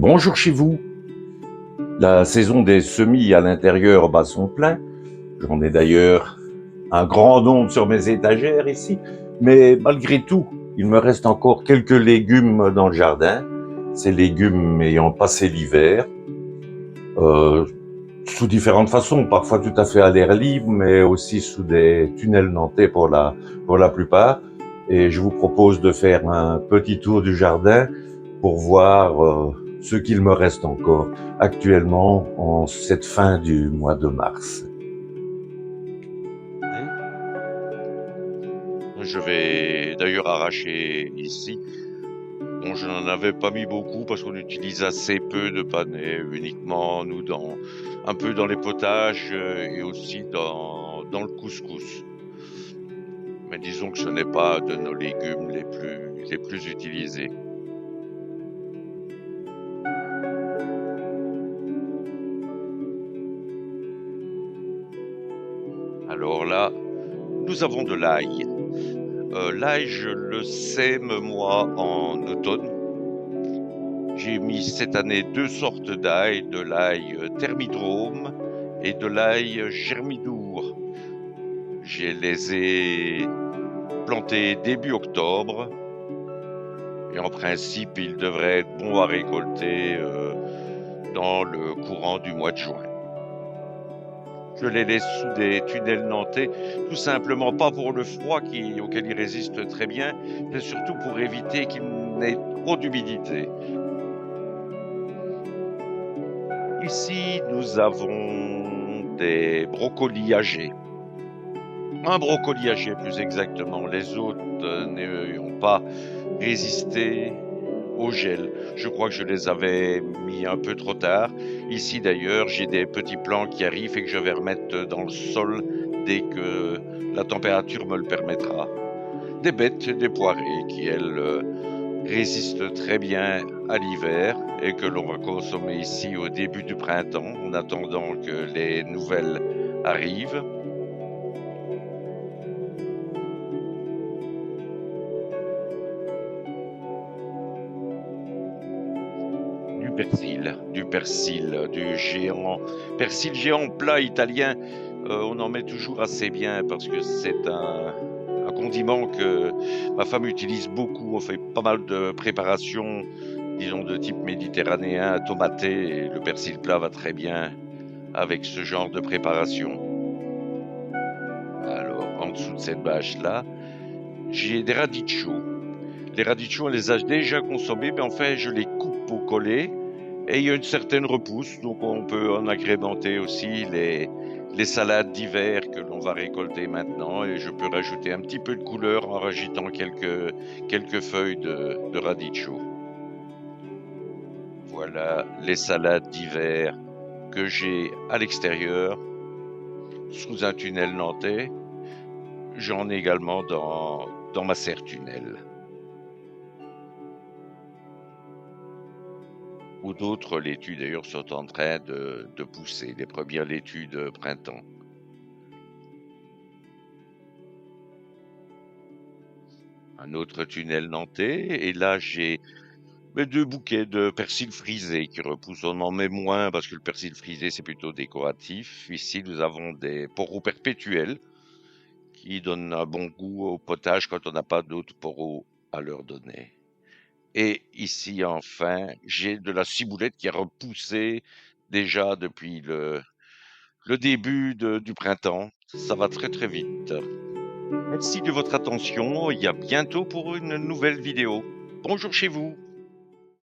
Bonjour chez vous. La saison des semis à l'intérieur bat son plein. J'en ai d'ailleurs un grand nombre sur mes étagères ici. Mais malgré tout, il me reste encore quelques légumes dans le jardin. Ces légumes ayant passé l'hiver, euh, sous différentes façons, parfois tout à fait à l'air libre, mais aussi sous des tunnels nantais pour la plupart. Et je vous propose de faire un petit tour du jardin pour voir ce qu'il me reste encore actuellement en cette fin du mois de mars. Oui. Je vais d'ailleurs arracher ici. Bon, je n'en avais pas mis beaucoup parce qu'on utilise assez peu de panais, uniquement nous un peu dans les potages et aussi dans le couscous. Mais disons que ce n'est pas de nos légumes les plus utilisés. Alors là, nous avons de l'ail. L'ail, je le sème moi en automne. J'ai mis cette année deux sortes d'ail, de l'ail thermidrome et de l'ail germidour. Je les ai plantés début octobre et en principe, ils devraient être bons à récolter dans le courant du mois de juin. Je les laisse sous des tunnels nantais, tout simplement pas pour le froid auquel ils résistent très bien, mais surtout pour éviter qu'il n'ait trop d'humidité. Ici, nous avons des brocolis âgés. Un brocoli âgé, plus exactement. Les autres n'ont pas résisté au gel. Je crois que je les avais mis un peu trop tard. Ici, d'ailleurs, j'ai des petits plants qui arrivent et que je vais remettre dans le sol dès que la température me le permettra. Des bêtes, des poirées qui, elles, résiste très bien à l'hiver et que l'on va consommer ici au début du printemps en attendant que les nouvelles arrivent. Du persil, du géant, persil géant plat italien. On en met toujours assez bien parce que c'est un condiment que ma femme utilise beaucoup. On fait pas mal de préparations, disons de type méditerranéen, tomaté, et le persil plat va très bien avec ce genre de préparation. Alors, en dessous de cette bâche-là, j'ai des radicchio. Les radicchio, on les a déjà consommés, mais en fait, je les coupe au collet et il y a une certaine repousse, donc on peut en agrémenter aussi les salades d'hiver que l'on va récolter maintenant et je peux rajouter un petit peu de couleur en rajoutant quelques feuilles de radicchio. Voilà les salades d'hiver que j'ai à l'extérieur, sous un tunnel nantais. J'en ai également dans ma serre tunnel. Où d'autres laitues d'ailleurs sont en train de pousser, les premières laitues de printemps. Un autre tunnel nantais, et là j'ai deux bouquets de persil frisé qui repoussent. On en met moins parce que le persil frisé c'est plutôt décoratif. Ici nous avons des poros perpétuels qui donnent un bon goût au potage quand on n'a pas d'autres poros à leur donner. Et ici enfin j'ai de la ciboulette qui a repoussé déjà depuis le début du printemps. Ça va très très vite. Merci de votre attention. Et à bientôt pour une nouvelle vidéo. Bonjour chez vous.